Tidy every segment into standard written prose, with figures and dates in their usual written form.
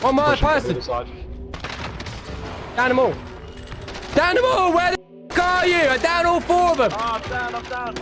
On my person. Down them all. Down them all. Where the f are you? I'm down all 4 of them. Oh, I'm down.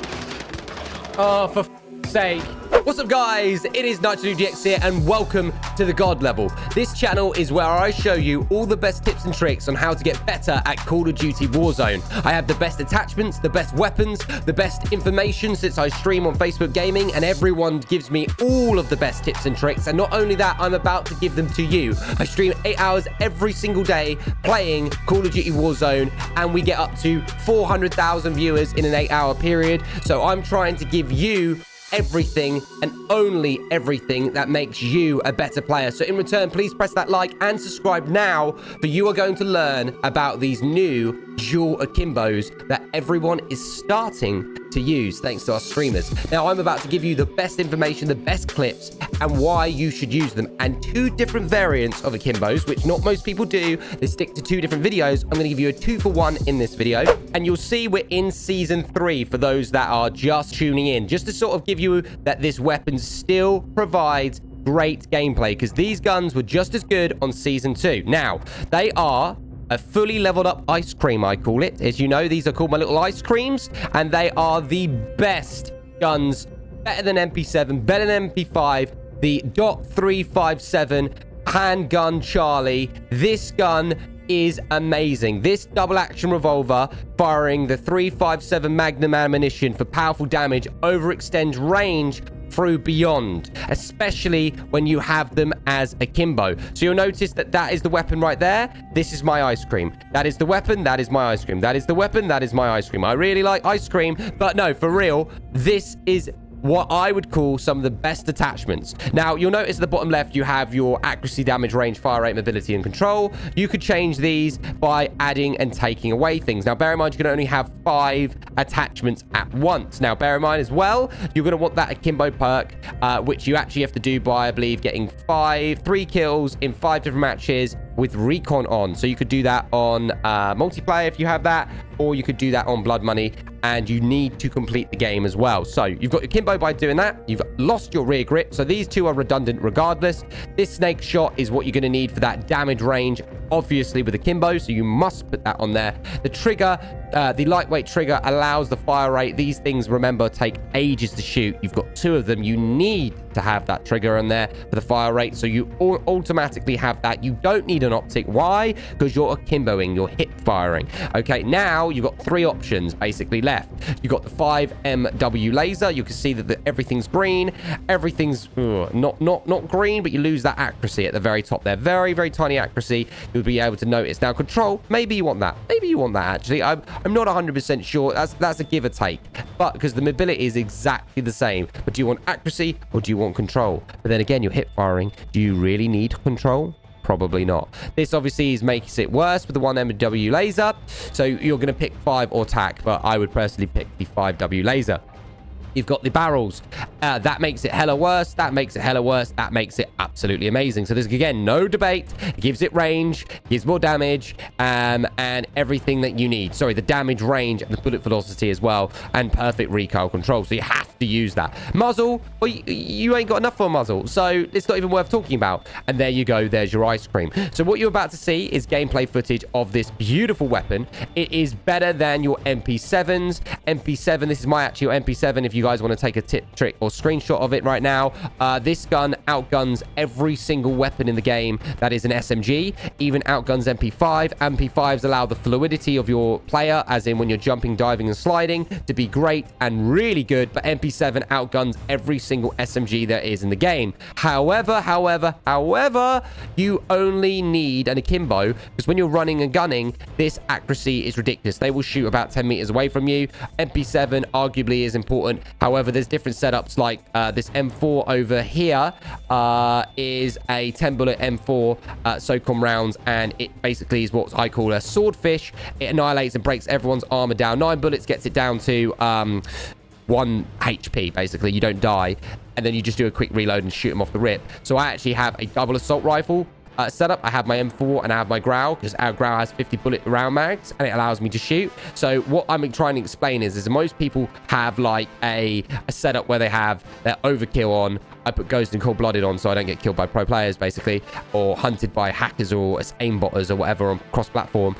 Oh, for sake. What's up, guys? It is Untitled here, and welcome to the God Level. This channel is where I show you all the best tips and tricks on how to get better at Call of Duty Warzone. I have the best attachments, the best weapons, the best information since I stream on Facebook Gaming, and everyone gives me all of the best tips and tricks. And not only that, I'm about to give them to you. I stream 8 hours every single day playing Call of Duty Warzone, and we get up to 400,000 viewers in an 8-hour period. So I'm trying to give you everything and only everything that makes you a better player. So in return, please press that like and subscribe now, for you are going to learn about these new dual Akimbos that everyone is starting to use thanks to our streamers. Now, I'm about to give you the best information, the best clips, and why you should use them, and 2 different variants of Akimbos, which not most people do. They stick to 2 different videos. I'm going to give you a 2-for-1 in this video, and you'll see we're in season 3 for those that are just tuning in, just to sort of give you that this weapon still provides great gameplay, because these guns were just as good on season 2. Now, they are a fully leveled up ice cream, I call it. As you know, these are called my little ice creams, and they are the best guns, better than MP7, better than MP5, the .357 handgun Charlie. This gun is amazing. This double action revolver firing the .357 Magnum ammunition for powerful damage overextends range through beyond, especially when you have them as Akimbo. So you'll notice that that is the weapon right there. This is my ice cream. That is the weapon. That is my ice cream. That is the weapon. That is my ice cream. I really like ice cream, but no, for real, this is what I would call some of the best attachments. Now, you'll notice at the bottom left, you have your accuracy, damage, range, fire rate, mobility, and control. You could change these by adding and taking away things. Now, bear in mind, you can only have 5 attachments at once. Now, bear in mind as well, you're going to want that Akimbo perk, which you actually have to do by, I believe, getting 3 kills in 5 different matches with recon on. So you could do that on multiplayer if you have that, or you could do that on blood money, and you need to complete the game as well. So you've got your Akimbo by doing that. You've lost your rear grip, so these 2 are redundant regardless. This snake shot is what you're going to need for that damage range, obviously with Akimbo, so you must put that on there. The trigger, the lightweight trigger, allows the fire rate. These things, remember, take ages to shoot. You've got 2 of them. You need to have that trigger on there for the fire rate, so you automatically have that. You don't need an optic. Why? Because you're Akimboing, you're hip firing. Okay, now you've got 3 options basically left. You've got the 5MW laser. You can see that everything's green. Everything's not green, but you lose that accuracy at the very top there. Very, very tiny accuracy. You'll be able to notice. Now, control, maybe you want that. Maybe you want that, actually. I'm not 100% sure. That's a give or take. But because the mobility is exactly the same. But do you want accuracy or do you want control? But then again, you're hip firing. Do you really need control? Probably not. This obviously makes it worse with the 1MW laser. So you're going to pick 5 or TAC, but I would personally pick the 5W laser. You've got the barrels. That makes it hella worse. That makes it hella worse. That makes it absolutely amazing. So there's, again, no debate. It gives it range, gives more damage, and everything that you need. Sorry, the damage, range, and the bullet velocity as well, and perfect recoil control. So you have to use that. Muzzle, well, you ain't got enough for a muzzle, so it's not even worth talking about. And there you go. There's your ice cream. So what you're about to see is gameplay footage of this beautiful weapon. It is better than your MP7s. MP7, this is my actual MP7 if you guys want to take a tip, trick, or screenshot of it right now. This gun outguns every single weapon in the game that is an SMG, even outguns MP5. MP5s allow the fluidity of your player, as in when you're jumping, diving, and sliding, to be great and really good, but MP7 outguns every single SMG there is in the game. However, you only need an Akimbo, because when you're running and gunning, this accuracy is ridiculous. They will shoot about 10 meters away from you. MP7 arguably is important. However, there's different setups, like this M4 over here is a 10-bullet M4 SOCOM rounds, and it basically is what I call a swordfish. It annihilates and breaks everyone's armor down. 9 bullets gets it down to 1 HP, basically. You don't die, and then you just do a quick reload and shoot them off the rip. So I actually have a double assault rifle. setup. I have my M4 and I have my Growl, because our Growl has 50 bullet round mags and it allows me to shoot. So what I'm trying to explain is most people have like a setup where they have their overkill on. I put Ghost and Cold Blooded on so I don't get killed by pro players, basically, or hunted by hackers or aimbotters or whatever on cross-platform.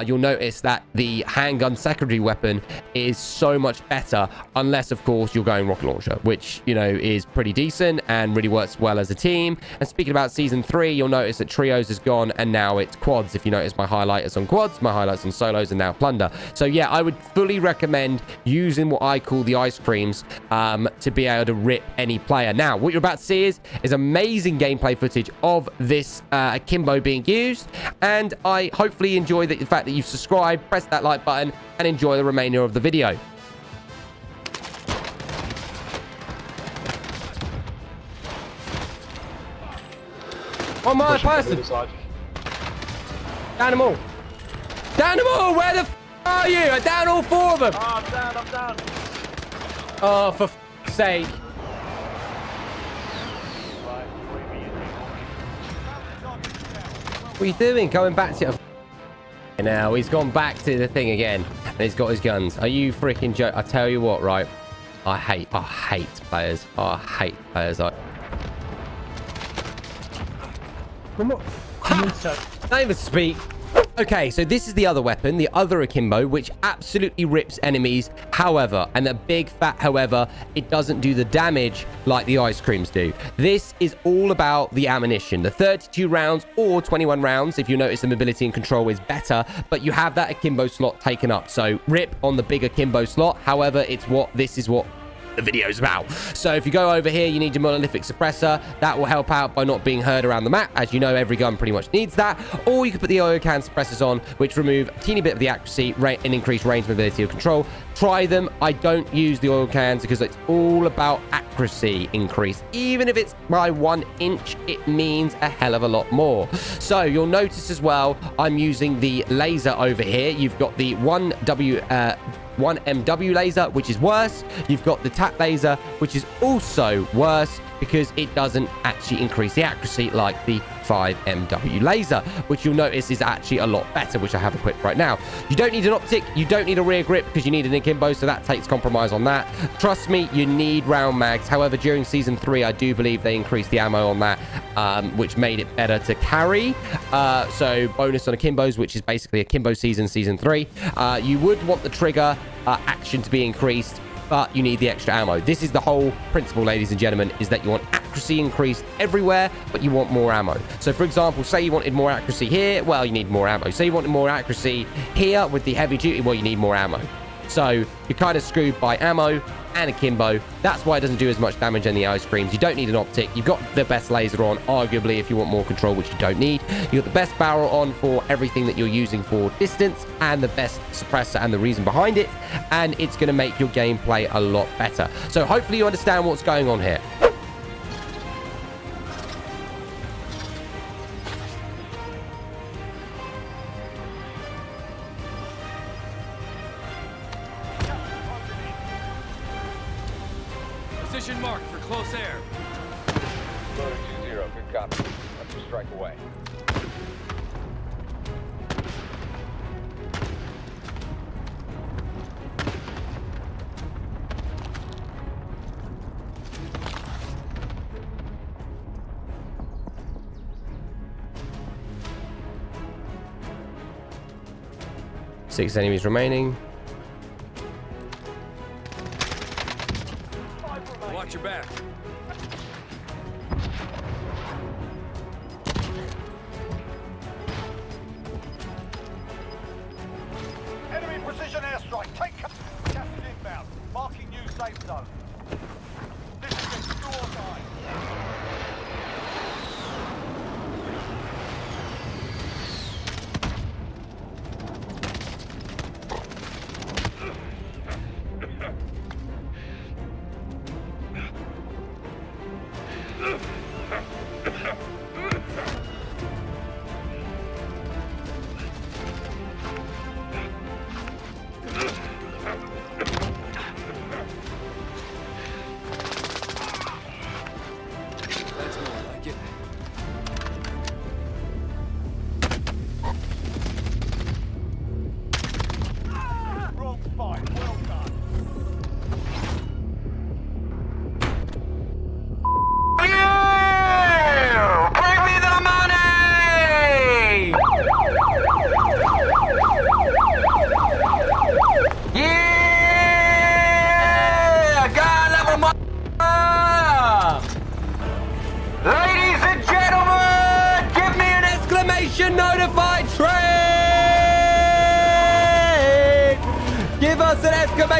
You'll notice that the handgun secondary weapon is so much better, unless, of course, you're going rocket launcher, which, you know, is pretty decent and really works well as a team. And speaking about Season 3, you'll notice that Trios is gone and now it's quads. If you notice, my highlight is on quads, my highlights on solos, and now plunder. So, yeah, I would fully recommend using what I call the ice creams to be able to rip any player. Now, what you're about to see is amazing gameplay footage of this Akimbo being used, and I hopefully enjoy the fact that you've subscribed, press that like button, and enjoy the remainder of the video. One more person. Down them all. Down them all. Where the f are you? I down all 4 of them. Oh, I'm down. I'm down. Oh, for f sake. What are you doing? Going back to... Now, he's gone back to the thing again. And he's got his guns. Are you freaking joking? I tell you what, right? I hate players. I hate players. Don't even speak. Okay, so this is the other weapon, the other Akimbo, which absolutely rips enemies. However, and the big fat however, it doesn't do the damage like the ice creams do. This is all about the ammunition. The 32 rounds or 21 rounds, if you notice, the mobility and control is better, but you have that Akimbo slot taken up. So rip on the big Akimbo slot. However, this is what the video's about. So if you go over here, you need your monolithic suppressor. That will help out by not being heard around the map. As you know, every gun pretty much needs that. Or you can put the oil can suppressors on, which remove a teeny bit of the accuracy and increase range, mobility, or control. Try them. I don't use the oil cans because it's all about accuracy increase. Even if it's by 1 inch, it means a hell of a lot more. So you'll notice as well, I'm using the laser over here. You've got the 1MW laser, which is worse. You've got the tap laser, which is also worse because it doesn't actually increase the accuracy like the 5MW laser, which you'll notice is actually a lot better, which I have equipped right now. You don't need an optic, you don't need a rear grip because you need an Akimbo, so that takes compromise on that. Trust me, you need round mags. However, during Season 3, I do believe they increased the ammo on that, which made it better to carry. So bonus on Akimbos, which is basically Akimbo Season 3. You would want the trigger action to be increased, but you need the extra ammo. This is the whole principle, ladies and gentlemen, is that you want accuracy increased everywhere, but you want more ammo. So for example, say you wanted more accuracy here, well, you need more ammo. Say you wanted more accuracy here with the heavy duty, well, you need more ammo. So you're kind of screwed by ammo and Akimbo. That's why it doesn't do as much damage in the ice creams. You don't need an optic. You've got the best laser on, arguably, if you want more control, which you don't need. You've got the best barrel on for everything that you're using for distance, and the best suppressor and the reason behind it, and it's going to make your gameplay a lot better. So hopefully you understand what's going on here. Position marked for close air. Loader 2-0, good copy. Let's just strike away. Six enemies remaining. Watch your back. Enemy precision airstrike. Take cover. Gas is inbound. Marking new safe zone. This is it. Do or die.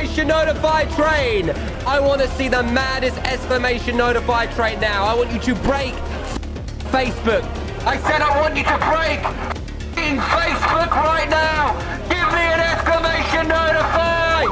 exclamation notify train. I want to see the maddest exclamation notify train now. I want you to break Facebook. I said I want you to break in Facebook right now. Give me an exclamation notify.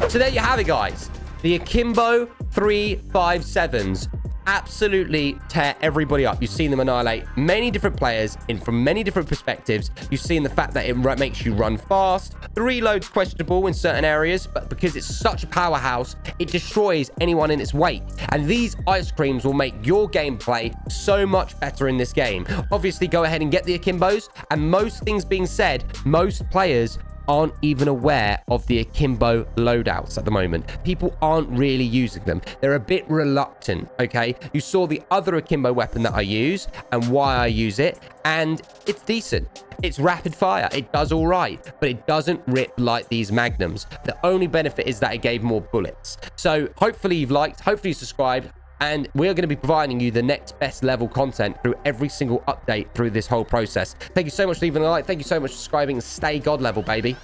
So there you have it, guys. The Akimbo 357s absolutely tear everybody up. You've seen them annihilate many different players from many different perspectives. You've seen the fact that it makes you run fast. The reload's questionable in certain areas, but because it's such a powerhouse, it destroys anyone in its wake. And these ice creams will make your gameplay so much better in this game. Obviously, go ahead and get the Akimbos. And most things being said, most players aren't even aware of the Akimbo loadouts at the moment. People aren't really using them. They're a bit reluctant, okay? You saw the other Akimbo weapon that I use and why I use it, and it's decent. It's rapid fire. It does all right, but it doesn't rip like these Magnums. The only benefit is that it gave more bullets. So hopefully you've liked, hopefully you subscribed, and we're going to be providing you the next best level content through every single update through this whole process. Thank you so much for leaving a like. Thank you so much for subscribing. Stay God level, baby.